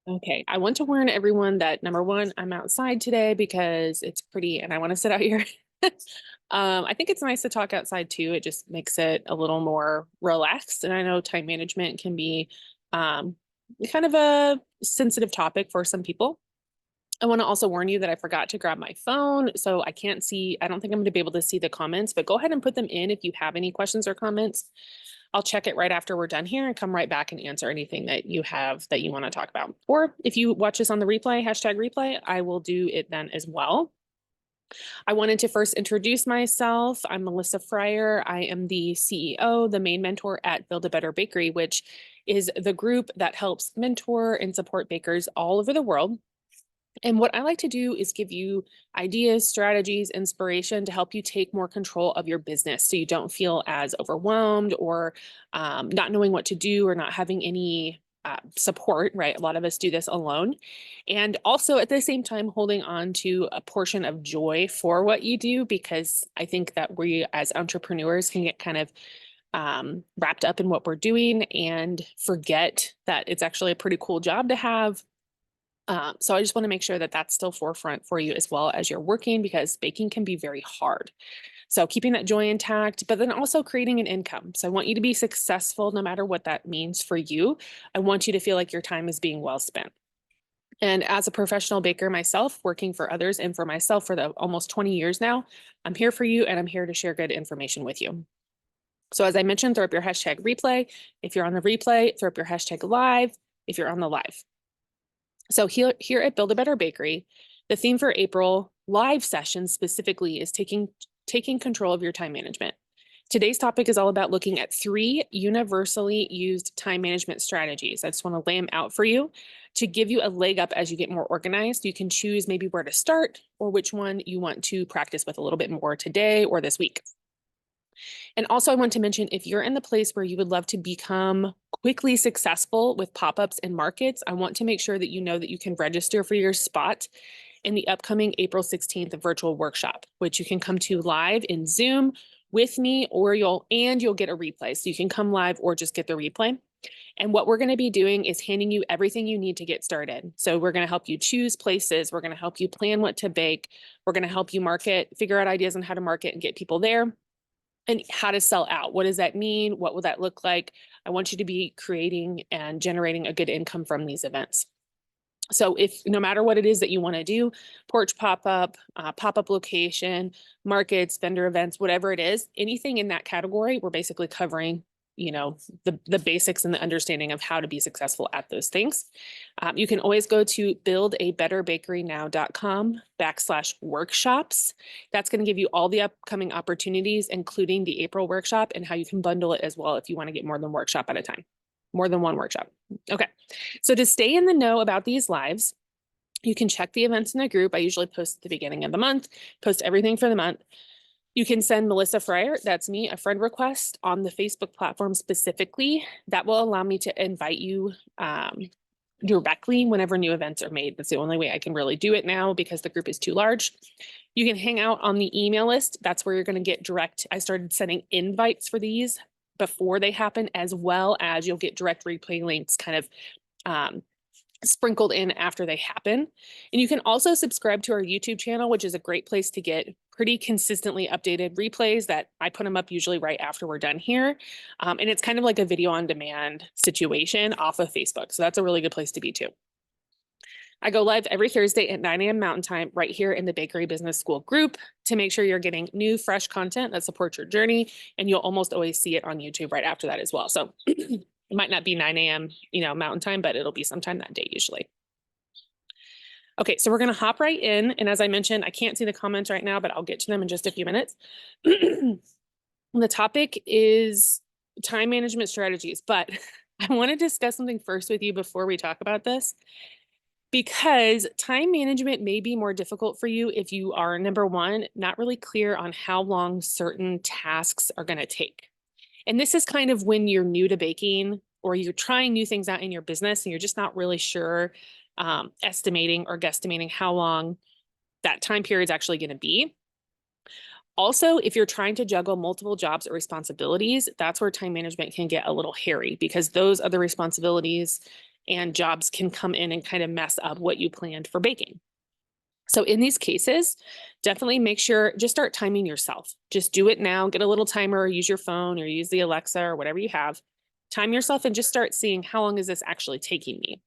Okay, I want to warn everyone that number one, I'm outside today because it's pretty and I want to sit out here. I think it's nice to talk outside too. It just makes it a little more relaxed. And I know time management can be um, kind of a sensitive topic for some people. I want to also warn you that I forgot to grab my phone, so I can't see, I don't think I'm going to be able to see the comments, but go ahead and put them in if you have any questions or comments. I'll check it right after we're done here and come right back and answer anything that you have that you want to talk about. Or if you watch this on the replay, hashtag replay, I will do it then as well. I wanted to first introduce myself. I'm Melissa Fryer. I am the CEO, the main mentor at Build a Better Bakery, which is the group that helps mentor and support bakers all over the world. And what I like to do is give you ideas, strategies, inspiration to help you take more control of your business so you don't feel as overwhelmed or not knowing what to do or not having any support, right? A lot of us do this alone. And also at the same time, holding on to a portion of joy for what you do, because I think that we as entrepreneurs can get kind of wrapped up in what we're doing and forget that it's actually a pretty cool job to have. So I just want to make sure that that's still forefront for you as well as you're working, because baking can be very hard. So keeping that joy intact, but then also creating an income. So I want you to be successful no matter what that means for you. I want you to feel like your time is being well spent. And as a professional baker myself, working for others and for myself for the almost 20 years now, I'm here for you and I'm here to share good information with you. So as I mentioned, throw up your hashtag replay. If you're on the replay, throw up your hashtag live if you're on the live. So here at Build a Better Bakery, the theme for April live sessions specifically is taking control of your time management. Today's topic is all about looking at 3 universally used time management strategies. I just want to lay them out for you to give you a leg up as you get more organized. You can choose maybe where to start or which one you want to practice with a little bit more today or this week. And also, I want to mention, if you're in the place where you would love to become quickly successful with pop-ups and markets, I want to make sure that you know that you can register for your spot in the upcoming April 16th virtual workshop, which you can come to live in Zoom with me, or you'll get a replay. So you can come live or just get the replay. And what we're going to be doing is handing you everything you need to get started. So we're going to help you choose places. We're going to help you plan what to bake. We're going to help you market, figure out ideas on how to market and get people there, and how to sell out. What does that mean? What will that look like? I want you to be creating and generating a good income from these events. So if no matter what it is that you want to do, porch pop-up, pop-up location, markets, vendor events, whatever it is, anything in that category, we're basically covering, the basics and the understanding of how to be successful at those things. You can always go to buildabetterbakerynow.com/workshops. That's going to give you all the upcoming opportunities, including the April workshop, and how you can bundle it as well if you want to get more than one workshop at a time. Okay. So to stay in the know about these lives, you can check the events in the group. I usually post at the beginning of the month, post everything for the month. You can send Melissa Fryer, that's me, a friend request on the Facebook platform specifically. That will allow me to invite you directly whenever new events are made. That's the only way I can really do it now because the group is too large. You can hang out on the email list. That's where you're going to get direct. I started sending invites for these before they happen, as well as you'll get direct replay links kind of sprinkled in after they happen. And you can also subscribe to our YouTube channel, which is a great place to get pretty consistently updated replays that I put them up usually right after we're done here. And it's kind of like a video on demand situation off of Facebook. So that's a really good place to be too. I go live every Thursday at 9 a.m. Mountain Time right here in the Bakery Business School group to make sure you're getting new, fresh content that supports your journey. And you'll almost always see it on YouTube right after that as well. So it might not be 9 a.m. Mountain Time, but it'll be sometime that day usually. Okay, so we're going to hop right in. And as I mentioned, I can't see the comments right now, but I'll get to them in just a few minutes. The topic is time management strategies, but I want to discuss something first with you before we talk about this, because time management may be more difficult for you if you are, number one, not really clear on how long certain tasks are going to take. And this is kind of when you're new to baking or you're trying new things out in your business and you're just not really sure, estimating or guesstimating how long that time period is actually going to be. Also, if you're trying to juggle multiple jobs or responsibilities, that's where time management can get a little hairy, because those other responsibilities and jobs can come in and kind of mess up what you planned for baking. So in these cases, definitely make sure, just start timing yourself. Just do it now, get a little timer, or use your phone or use the Alexa or whatever you have. Time yourself and just start seeing how long is this actually taking me.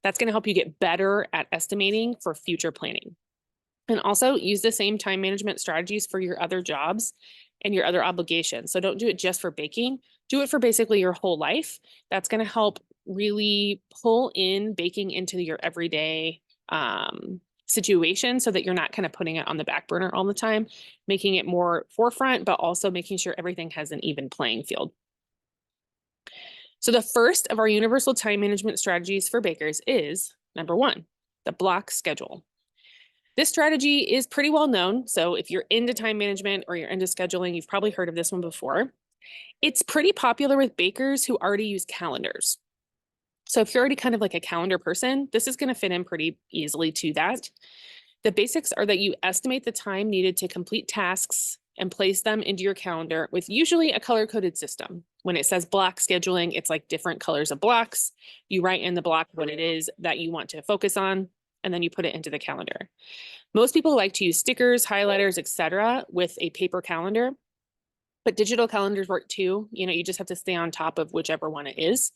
That's going to help you get better at estimating for future planning. And also use the same time management strategies for your other jobs and your other obligations. So don't do it just for baking, do it for basically your whole life. That's going to help really pull in baking into your everyday situation so that you're not kind of putting it on the back burner all the time, making it more forefront, but also making sure everything has an even playing field. So the first of our universal time management strategies for bakers is number 1, the block schedule. This strategy is pretty well known. So if you're into time management or you're into scheduling, you've probably heard of this one before. It's pretty popular with bakers who already use calendars. So if you're already kind of like a calendar person, this is going to fit in pretty easily to that. The basics are that you estimate the time needed to complete tasks and place them into your calendar with usually a color-coded system. When it says block scheduling, it's like different colors of blocks. You write in the block what it is that you want to focus on, and then you put it into the calendar. Most people like to use stickers, highlighters, etc. with a paper calendar, but digital calendars work too. You just have to stay on top of whichever one it is.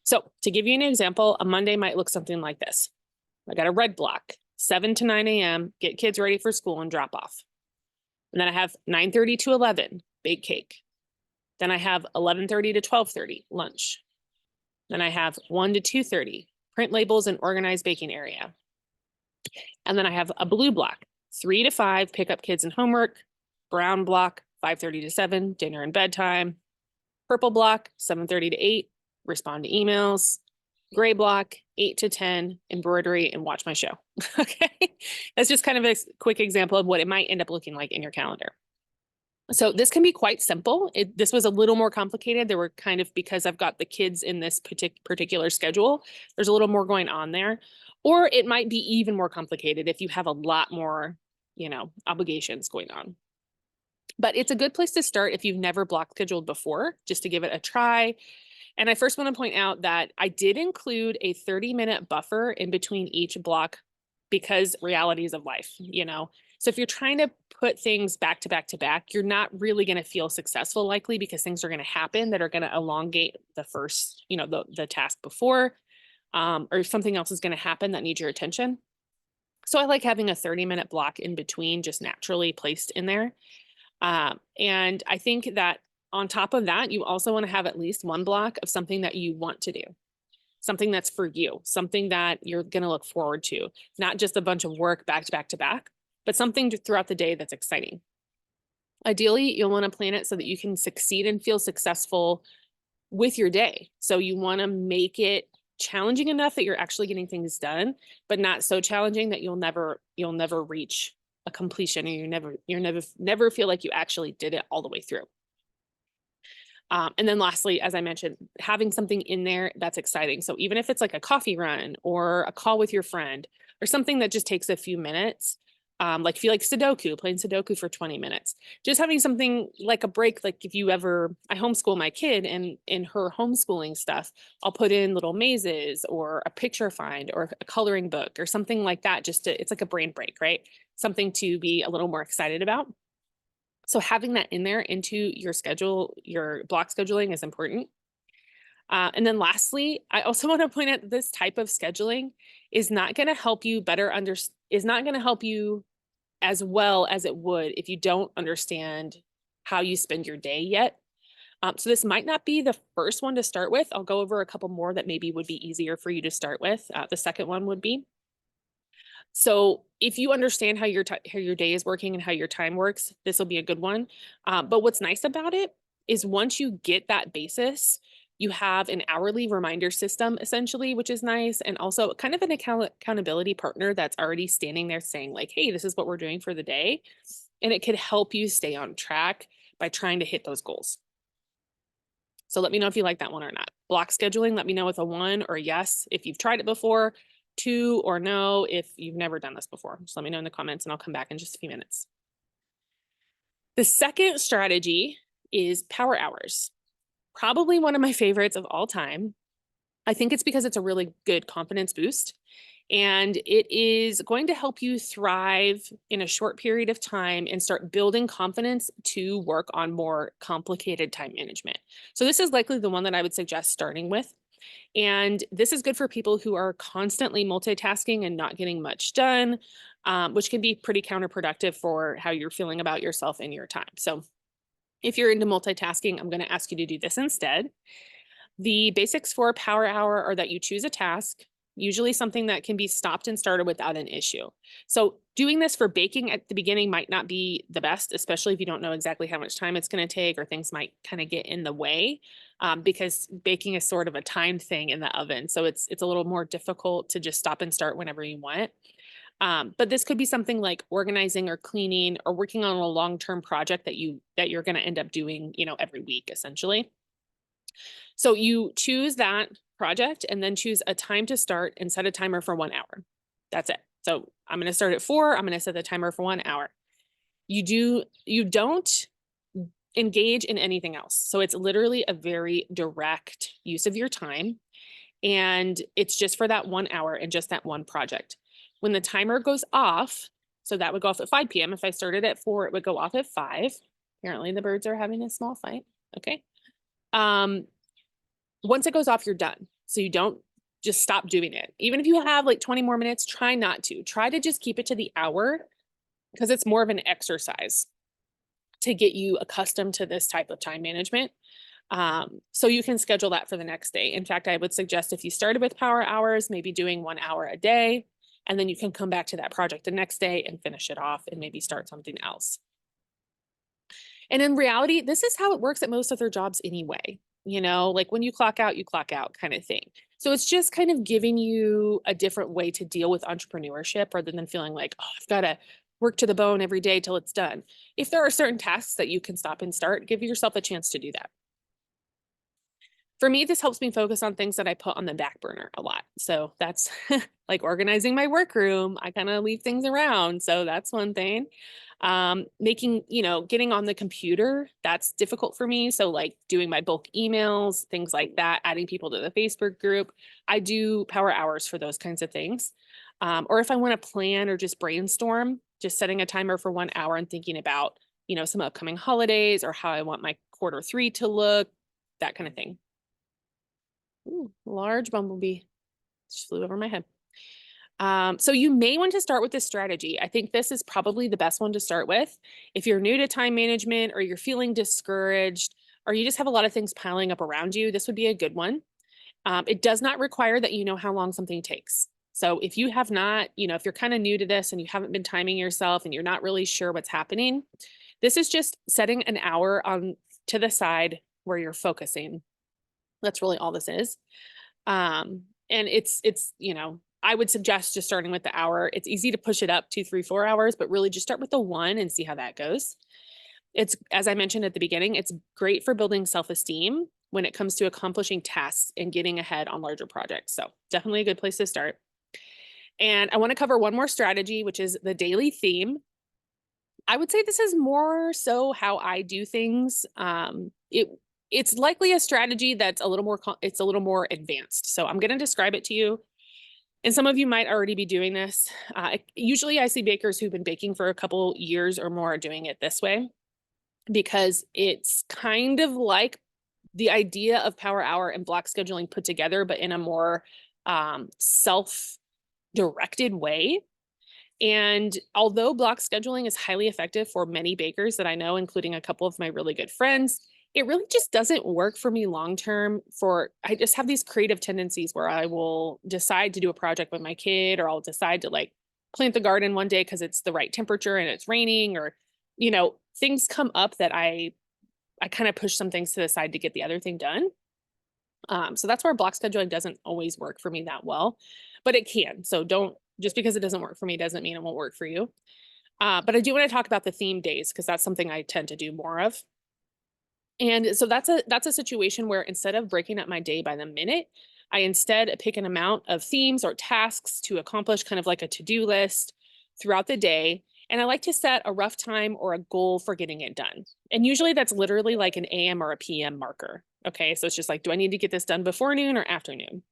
So to give you an example, a Monday might look something like this. I got a red block, 7 to 9 a.m., get kids ready for school and drop off. And then I have 9:30 to 11, bake cake. Then I have 11:30 to 12:30, lunch. Then I have 1 to 2:30, print labels and organize baking area. And then I have a blue block, 3 to 5, pick up kids and homework. Brown block, 5:30 to 7, dinner and bedtime. Purple block, 7:30 to 8, respond to emails. Gray block, 8 to 10, embroidery and watch my show. Okay, that's just kind of a quick example of what it might end up looking like in your calendar. So this can be quite simple. This was a little more complicated. There were kind of, because I've got the kids in this particular schedule, there's a little more going on there. Or it might be even more complicated if you have a lot more, obligations going on. But it's a good place to start if you've never block scheduled before, just to give it a try. And I first want to point out that I did include a 30-minute buffer in between each block because realities of life, So if you're trying to put things back to back to back, you're not really going to feel successful likely because things are going to happen that are going to elongate the first, the task before, or something else is going to happen that needs your attention. So I like having a 30-minute block in between just naturally placed in there. And I think that on top of that, you also want to have at least one block of something that you want to do, something that's for you, something that you're going to look forward to, not just a bunch of work back to back to back, but something throughout the day that's exciting. Ideally, you'll want to plan it so that you can succeed and feel successful with your day. So you want to make it challenging enough that you're actually getting things done, but not so challenging that you'll never reach a completion, and you never feel like you actually did it all the way through. And then lastly, as I mentioned, having something in there that's exciting. So even if it's like a coffee run or a call with your friend or something that just takes a few minutes, like if you like Sudoku, playing Sudoku for 20 minutes, just having something like a break. Like if I homeschool my kid, and in her homeschooling stuff, I'll put in little mazes or a picture find or a coloring book or something like that. It's like a brain break, right? Something to be a little more excited about. So having that in there into your schedule, your block scheduling, is important. And then lastly, I also want to point out that this type of scheduling is not going to help you is not going to help you as well as it would if you don't understand how you spend your day yet. So this might not be the first one to start with. I'll go over a couple more that maybe would be easier for you to start with. The second one would be. So if you understand how your day is working and how your time works, this will be a good one. But what's nice about it is once you get that basis, you have an hourly reminder system essentially, which is nice. And also kind of an accountability partner that's already standing there saying like, hey, this is what we're doing for the day. And it could help you stay on track by trying to hit those goals. So let me know if you like that one or not. Block scheduling, let me know with a 1 or a yes if you've tried it before. 2 or no if you've never done this before. Just let me know in the comments and I'll come back in just a few minutes. The second strategy is power hours. Probably one of my favorites of all time. I think it's because it's a really good confidence boost, and it is going to help you thrive in a short period of time and start building confidence to work on more complicated time management. So this is likely the one that I would suggest starting with. And this is good for people who are constantly multitasking and not getting much done, which can be pretty counterproductive for how you're feeling about yourself and your time. So if you're into multitasking, I'm going to ask you to do this instead. The basics for Power Hour are that you choose a task, usually something that can be stopped and started without an issue. So, doing this for baking at the beginning might not be the best, especially if you don't know exactly how much time it's going to take, or things might kind of get in the way, because baking is sort of a timed thing in the oven. So it's a little more difficult to just stop and start whenever you want. But this could be something like organizing or cleaning or working on a long-term project that you're going to end up doing, every week essentially. So you choose that project and then choose a time to start and set a timer for 1 hour. That's it. So I'm going to start at 4. I'm going to set the timer for 1 hour. You don't engage in anything else. So it's literally a very direct use of your time. And it's just for that 1 hour and just that one project. When the timer goes off, so that would go off at 5 p.m. If I started at 4, it would go off at 5. Apparently the birds are having a small fight. Okay. Once it goes off, you're done. So you don't just stop doing it. Even if you have like 20 more minutes, try not to. Try to just keep it to the hour because it's more of an exercise to get you accustomed to this type of time management. So you can schedule that for the next day. In fact, I would suggest if you started with Power Hours, maybe doing 1 hour a day, and then you can come back to that project the next day and finish it off and maybe start something else. And in reality, this is how it works at most other jobs anyway. Like when you clock out kind of thing. So it's just kind of giving you a different way to deal with entrepreneurship rather than feeling like, oh, I've got to work to the bone every day till it's done. If there are certain tasks that you can stop and start, give yourself a chance to do that. For me, this helps me focus on things that I put on the back burner a lot. So that's like organizing my workroom. I kind of leave things around. So that's one thing. Getting on the computer, that's difficult for me. So like doing my bulk emails, things like that, adding people to the Facebook group. I do Power Hours for those kinds of things. Or if I want to plan or just brainstorm, just setting a timer for 1 hour and thinking about, some upcoming holidays or how I want my Q3 to look, that kind of thing. Ooh, large bumblebee just flew over my head. So you may want to start with this strategy. I think this is probably the best one to start with. If you're new to time management or you're feeling discouraged or you just have a lot of things piling up around you, this would be a good one. It does not require that you know how long something takes. So if you have not, if you're kind of new to this and you haven't been timing yourself and you're not really sure what's happening, this is just setting an hour on to the side where you're focusing. That's really all this is. And I would suggest just starting with the hour. It's easy to push it up 2, 3, 4 hours, but really just start with the 1 and see how that goes. It's, as I mentioned at the beginning, it's great for building self-esteem when it comes to accomplishing tasks and getting ahead on larger projects. So definitely a good place to start. And I want to cover one more strategy, which is the daily theme. I would say this is more so how I do things. It's likely a strategy that's a little more advanced. So I'm going to describe it to you. And some of you might already be doing this. Usually I see bakers who've been baking for a couple years or more doing it this way because it's kind of like the idea of Power Hour and block scheduling put together, but in a more self-directed way. And although block scheduling is highly effective for many bakers that I know, including a couple of my really good friends, it really just doesn't work for me long term. I just have these creative tendencies where I will decide to do a project with my kid, or I'll decide to like plant the garden one day because it's the right temperature and it's raining, or things come up that I kind of push some things to the side to get the other thing done. So that's where block scheduling doesn't always work for me that well, but it can. So just because it doesn't work for me doesn't mean it won't work for you. But I do want to talk about the theme days because that's something I tend to do more of. And so that's a situation where instead of breaking up my day by the minute, I instead pick an amount of themes or tasks to accomplish, kind of like a to-do list throughout the day. And I like to set a rough time or a goal for getting it done. And usually that's literally like an AM or a PM marker. Okay, so it's just like, do I need to get this done before noon or afternoon?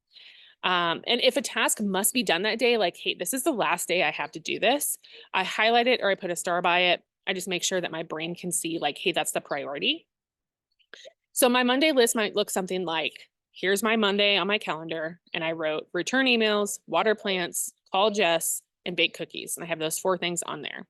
And if a task must be done that day, like, hey, this is the last day I have to do this, I highlight it or I put a star by it. I just make sure that my brain can see, like, hey, that's the priority. So my Monday list might look something like, here's my Monday on my calendar. And I wrote return emails, water plants, call Jess, and bake cookies. And I have those 4 things on there.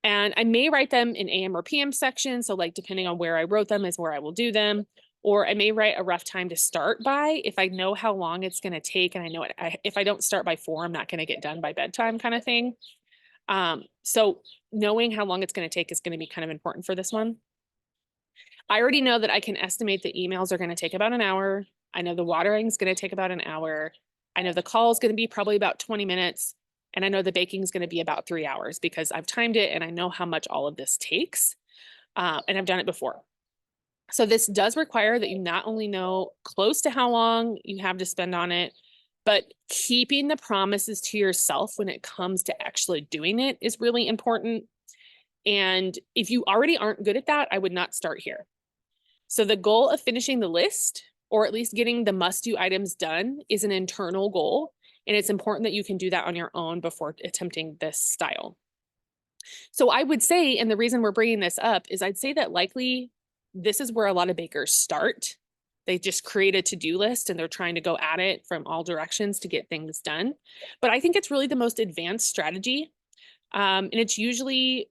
And I may write them in AM or PM sections. So like, depending on where I wrote them is where I will do them. Or I may write a rough time to start by if I know how long it's going to take. And I know if I don't start by 4, I'm not going to get done by bedtime kind of thing. So knowing how long it's going to take is going to be kind of important for this one. I already know that I can estimate the emails are going to take about an hour. I know the watering is going to take about an hour. I know the call is going to be probably about 20 minutes. And I know the baking is going to be about 3 hours because I've timed it and I know how much all of this takes. And I've done it before. So this does require that you not only know close to how long you have to spend on it, but keeping the promises to yourself when it comes to actually doing it is really important. And if you already aren't good at that, I would not start here. So the goal of finishing the list, or at least getting the must-do items done, is an internal goal. And it's important that you can do that on your own before attempting this style. So I would say, and the reason we're bringing this up is I'd say that likely this is where a lot of bakers start. They just create a to-do list and they're trying to go at it from all directions to get things done. But I think it's really the most advanced strategy. And it's usually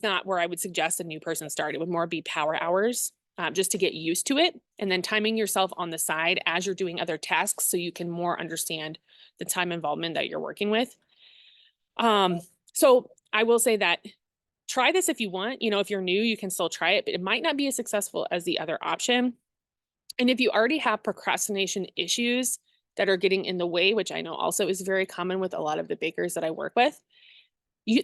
not where I would suggest a new person start. It would more be power hours, just to get used to it, and then timing yourself on the side as you're doing other tasks so you can more understand the time involvement that you're working with. So I will say that try this if you want. If you're new, you can still try it, but it might not be as successful as the other option. And if you already have procrastination issues that are getting in the way, which I know also is very common with a lot of the bakers that I work with,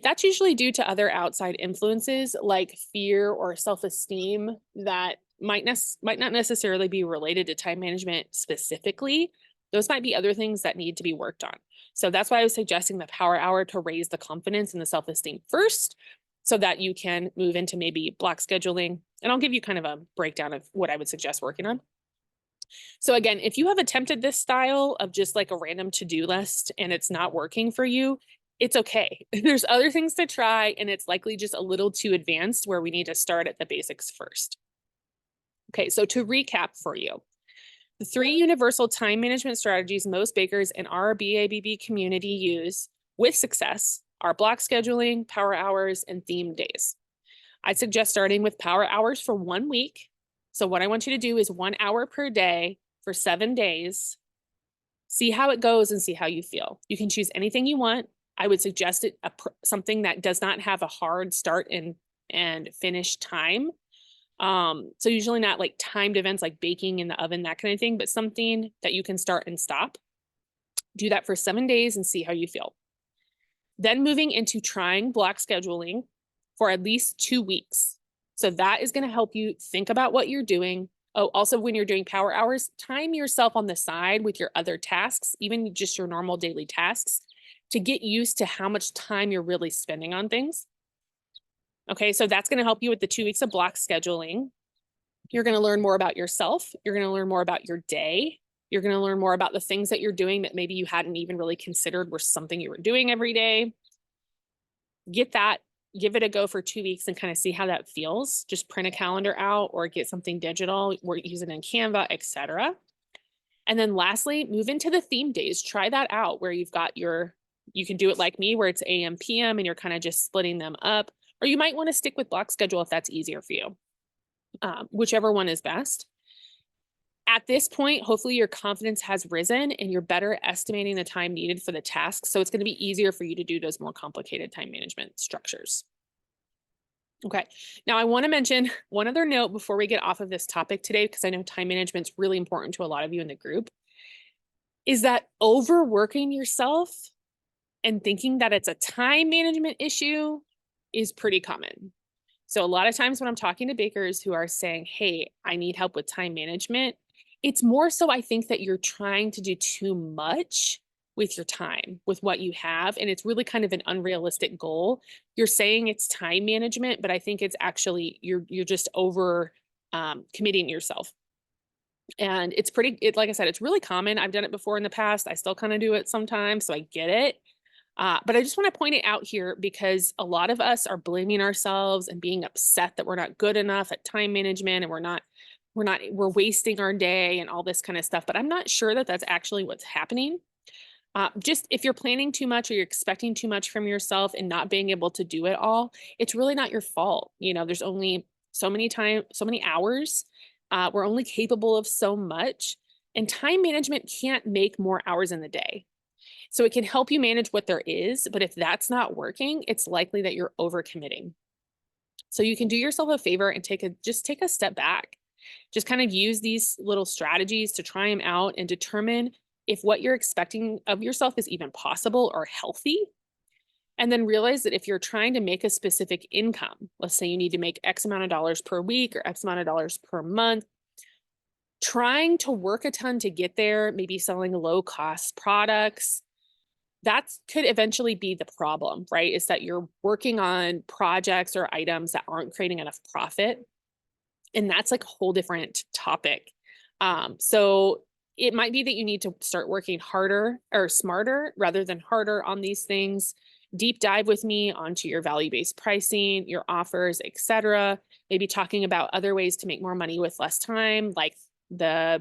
that's usually due to other outside influences like fear or self-esteem that might not necessarily be related to time management specifically. Those might be other things that need to be worked on. So that's why I was suggesting the power hour to raise the confidence and the self-esteem first, so that you can move into maybe block scheduling. And I'll give you kind of a breakdown of what I would suggest working on. So again, if you have attempted this style of just like a random to-do list and it's not working for you, it's okay. There's other things to try, and it's likely just a little too advanced where we need to start at the basics first. Okay, so to recap for you, the 3 universal time management strategies most bakers in our BABB community use with success are block scheduling, power hours, and theme days. I suggest starting with power hours for 1 week. So what I want you to do is 1 hour per day for 7 days. See how it goes and see how you feel. You can choose anything you want. I would suggest something that does not have a hard start and finish time. So usually not like timed events like baking in the oven, that kind of thing, but something that you can start and stop. Do that for 7 days and see how you feel. Then moving into trying block scheduling for at least 2 weeks. So that is going to help you think about what you're doing. Oh, also when you're doing power hours, time yourself on the side with your other tasks, even just your normal daily tasks, to get used to how much time you're really spending on things. Okay, so that's going to help you with the 2 weeks of block scheduling. You're going to learn more about yourself. You're going to learn more about your day. You're going to learn more about the things that you're doing that maybe you hadn't even really considered were something you were doing every day. Get that, give it a go for 2 weeks and kind of see how that feels. Just print a calendar out or get something digital, or use it in Canva, etc. And then lastly, move into the theme days. Try that out where you've got you can do it like me where it's AM, PM, and you're kind of just splitting them up. Or you might want to stick with block schedule if that's easier for you. Whichever one is best. At this point, hopefully your confidence has risen and you're better estimating the time needed for the task. So it's going to be easier for you to do those more complicated time management structures. Okay, now I want to mention one other note before we get off of this topic today, because I know time management is really important to a lot of you in the group, is that overworking yourself and thinking that it's a time management issue is pretty common. So a lot of times when I'm talking to bakers who are saying, hey, I need help with time management, it's more so I think that you're trying to do too much with your time, with what you have. And it's really kind of an unrealistic goal. You're saying it's time management, but I think it's actually, you're just over committing yourself. And like I said, it's really common. I've done it before in the past. I still kind of do it sometimes, so I get it. But I just want to point it out here because a lot of us are blaming ourselves and being upset that we're not good enough at time management and we're wasting our day and all this kind of stuff. But I'm not sure that that's actually what's happening. Just if you're planning too much or you're expecting too much from yourself and not being able to do it all, it's really not your fault. There's only so many hours. We're only capable of so much. And time management can't make more hours in the day. So it can help you manage what there is, but if that's not working, it's likely that you're overcommitting. So you can do yourself a favor and take a step back. Just kind of use these little strategies to try them out and determine if what you're expecting of yourself is even possible or healthy. And then realize that if you're trying to make a specific income, let's say you need to make X amount of dollars per week or X amount of dollars per month, trying to work a ton to get there, maybe selling low cost products, that could eventually be the problem, right? Is that you're working on projects or items that aren't creating enough profit. And that's like a whole different topic. So it might be that you need to start working harder or smarter rather than harder on these things. Deep dive with me onto your value-based pricing, your offers, etc. Maybe talking about other ways to make more money with less time, like the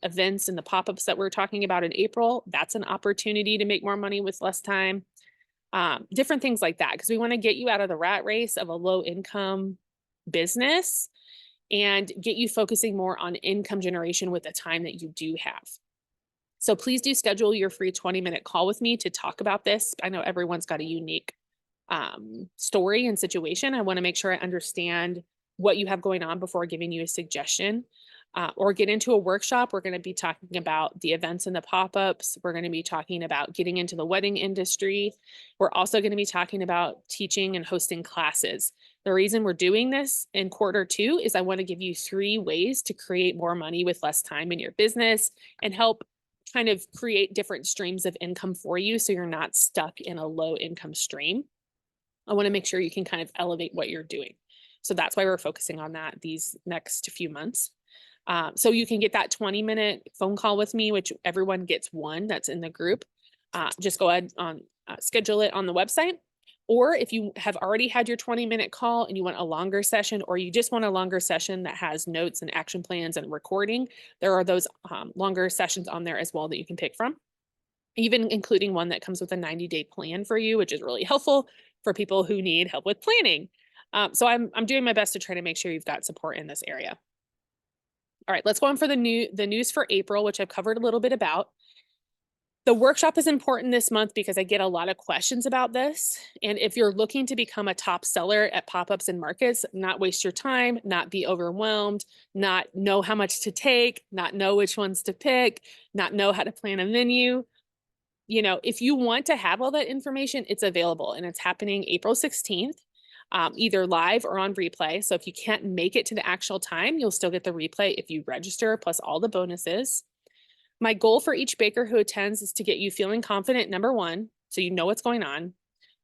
events and the pop-ups that we're talking about in April. That's an opportunity to make more money with less time. Different things like that, because we want to get you out of the rat race of a low income business and get you focusing more on income generation with the time that you do have. So please do schedule your free 20-minute call with me to talk about this. I know everyone's got a unique story and situation. I want to make sure I understand what you have going on before giving you a suggestion. Or get into a workshop. We're going to be talking about the events and the pop-ups. We're going to be talking about getting into the wedding industry. We're also going to be talking about teaching and hosting classes. The reason we're doing this in quarter 2 is I want to give you 3 ways to create more money with less time in your business and help kind of create different streams of income for you so you're not stuck in a low income stream. I want to make sure you can kind of elevate what you're doing. So that's why we're focusing on that these next few months. So you can get that 20-minute phone call with me, which everyone gets one that's in the group. Just go ahead on schedule it on the website. Or if you have already had your 20-minute call and you want a longer session, or you just want a longer session that has notes and action plans and recording, there are those longer sessions on there as well that you can pick from, even including one that comes with a 90-day plan for you, which is really helpful for people who need help with planning. So I'm doing my best to try to make sure you've got support in this area. All right, let's go on for the news for April, which I've covered a little bit about. The workshop is important this month because I get a lot of questions about this. And if you're looking to become a top seller at pop-ups and markets, not waste your time, not be overwhelmed, not know how much to take, not know which ones to pick, not know how to plan a menu. If you want to have all that information, it's available and it's happening April 16th. Either live or on replay. So if you can't make it to the actual time, you'll still get the replay if you register, plus all the bonuses. My goal for each baker who attends is to get you feeling confident, number one, so you know what's going on.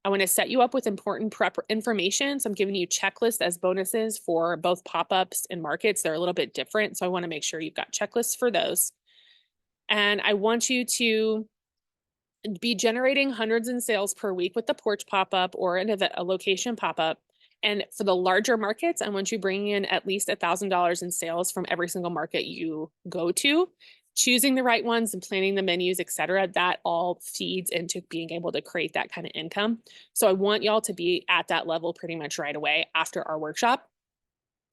I want to set you up with important prep information. So I'm giving you checklists as bonuses for both pop-ups and markets. They're a little bit different. So I want to make sure you've got checklists for those. And I want you to be generating hundreds in sales per week with the porch pop-up or a location pop-up. And for the larger markets, I want you bringing in at least $1,000 in sales from every single market you go to, choosing the right ones and planning the menus, et cetera. That all feeds into being able to create that kind of income. So I want y'all to be at that level pretty much right away after our workshop.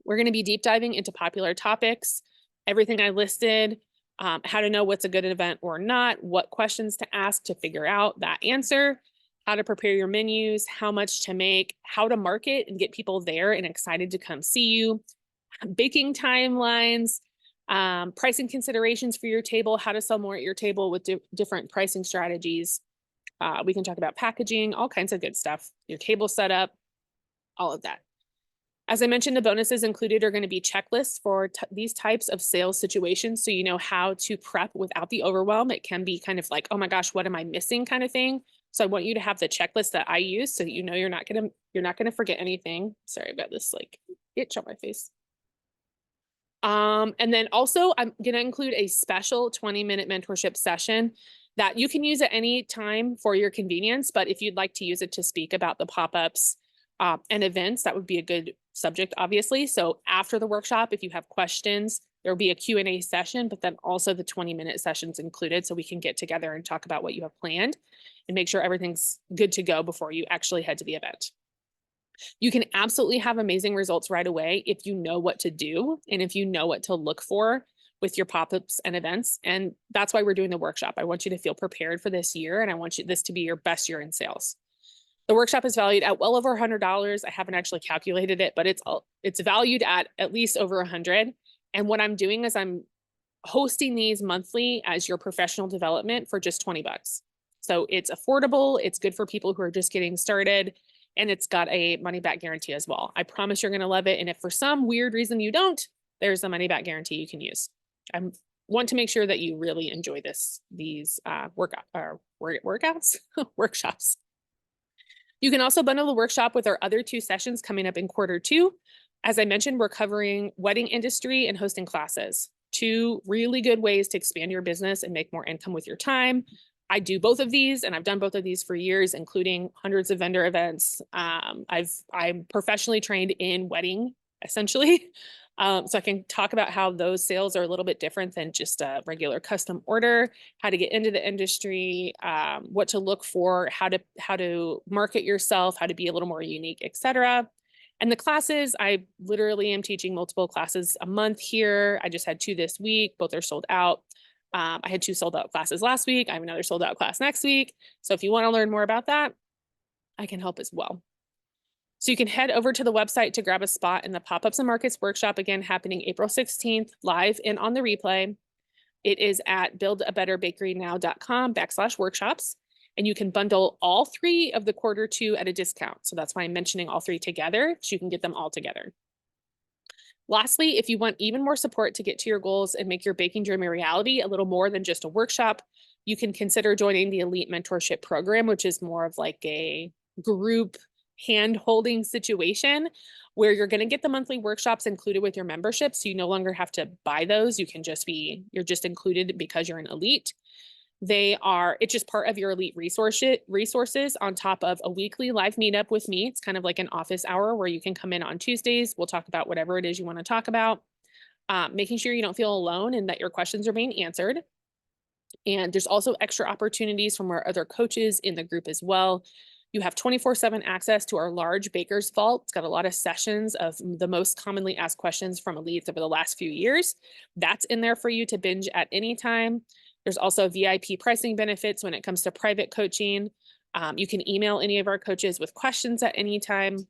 We're going to be deep diving into popular topics, everything I listed, how to know what's a good event or not, what questions to ask to figure out that answer, how to prepare your menus, how much to make, how to market and get people there and excited to come see you, baking timelines, pricing considerations for your table, how to sell more at your table with different pricing strategies. We can talk about packaging, all kinds of good stuff, your table setup, all of that. As I mentioned, the bonuses included are going to be checklists for these types of sales situations. So you know how to prep without the overwhelm. It can be kind of like, oh my gosh, what am I missing kind of thing. So I want you to have the checklist that I use so that you know you're not gonna forget anything. Sorry about this like itch on my face. And then also I'm going to include a special 20-minute mentorship session that you can use at any time for your convenience. But if you'd like to use it to speak about the pop-ups and events, that would be a good subject, obviously. So after the workshop, if you have questions, there'll be a Q&A session, but then also the 20-minute sessions included. So we can get together and talk about what you have planned and make sure everything's good to go before you actually head to the event. You can absolutely have amazing results right away if you know what to do and if you know what to look for with your pop-ups and events. And that's why we're doing the workshop. I want you to feel prepared for this year, and I want this to be your best year in sales. The workshop is valued at well over $100. I haven't actually calculated it, but it's valued at least over 100. And what I'm doing is I'm hosting these monthly as your professional development for just 20 bucks. So it's affordable, it's good for people who are just getting started, and it's got a money back guarantee as well. I promise you're going to love it. And if for some weird reason you don't, there's a money back guarantee you can use. I want to make sure that you really enjoy these workouts, workshops. You can also bundle the workshop with our other 2 sessions coming up in Q2. As I mentioned, we're covering wedding industry and hosting classes. 2 really good ways to expand your business and make more income with your time. I do both of these, and I've done both of these for years, including hundreds of vendor events. I'm professionally trained in wedding, essentially. So I can talk about how those sales are a little bit different than just a regular custom order, how to get into the industry, what to look for, how to market yourself, how to be a little more unique, etc. And the classes, I literally am teaching multiple classes a month here. I just had 2 this week. Both are sold out. I had 2 sold out classes last week. I have another sold out class next week. So if you want to learn more about that, I can help as well. So you can head over to the website to grab a spot in the Pop-Ups and Markets workshop, again, happening April 16th, live and on the replay. It is at buildabetterbakerynow.com/workshops. And you can bundle all 3 of the Q2 at a discount. So that's why I'm mentioning all 3 together, so you can get them all together. Lastly, if you want even more support to get to your goals and make your baking dream a reality, a little more than just a workshop, you can consider joining the Elite Mentorship Program, which is more of like a group hand-holding situation where you're going to get the monthly workshops included with your membership. So you no longer have to buy those. You're just included because you're an elite. It's just part of your elite resources on top of a weekly live meetup with me. It's kind of like an office hour where you can come in on Tuesdays. We'll talk about whatever it is you want to talk about, making sure you don't feel alone and that your questions are being answered. And there's also extra opportunities from our other coaches in the group as well. You have 24/7 access to our large Baker's Vault. It's got a lot of sessions of the most commonly asked questions from elites over the last few years. That's in there for you to binge at any time. There's also VIP pricing benefits when it comes to private coaching. You can email any of our coaches with questions at any time.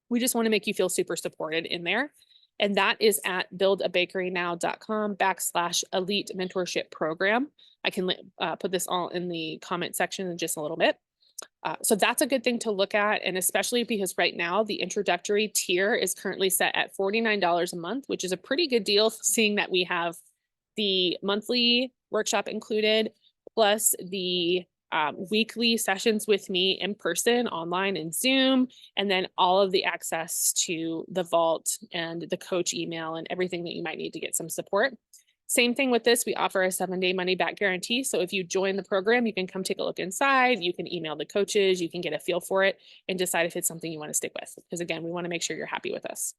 We just want to make you feel super supported in there. And that is at buildabakerynow.com/elite mentorship program. I can put this all in the comment section in just a little bit. So that's a good thing to look at. And especially because right now the introductory tier is currently set at $49 a month, which is a pretty good deal, seeing that we have the monthly workshop included, plus the weekly sessions with me in person, online, and Zoom, and then all of the access to the vault and the coach email and everything that you might need to get some support. Same thing with this, we offer a 7-day money back guarantee. So if you join the program, you can come take a look inside, you can email the coaches, you can get a feel for it and decide if it's something you want to stick with. Because again, we want to make sure you're happy with us.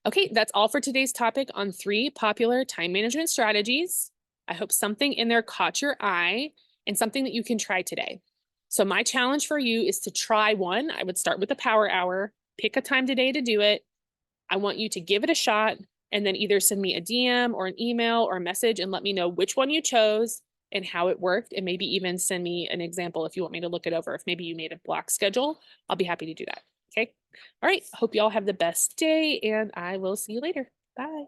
Okay, that's all for today's topic on 3 popular time management strategies. I hope something in there caught your eye and something that you can try today. So my challenge for you is to try one. I would start with the power hour, pick a time today to do it. I want you to give it a shot and then either send me a DM or an email or a message and let me know which one you chose and how it worked. And maybe even send me an example if you want me to look it over. If maybe you made a block schedule, I'll be happy to do that. Okay. All right. Hope you all have the best day and I will see you later. Bye.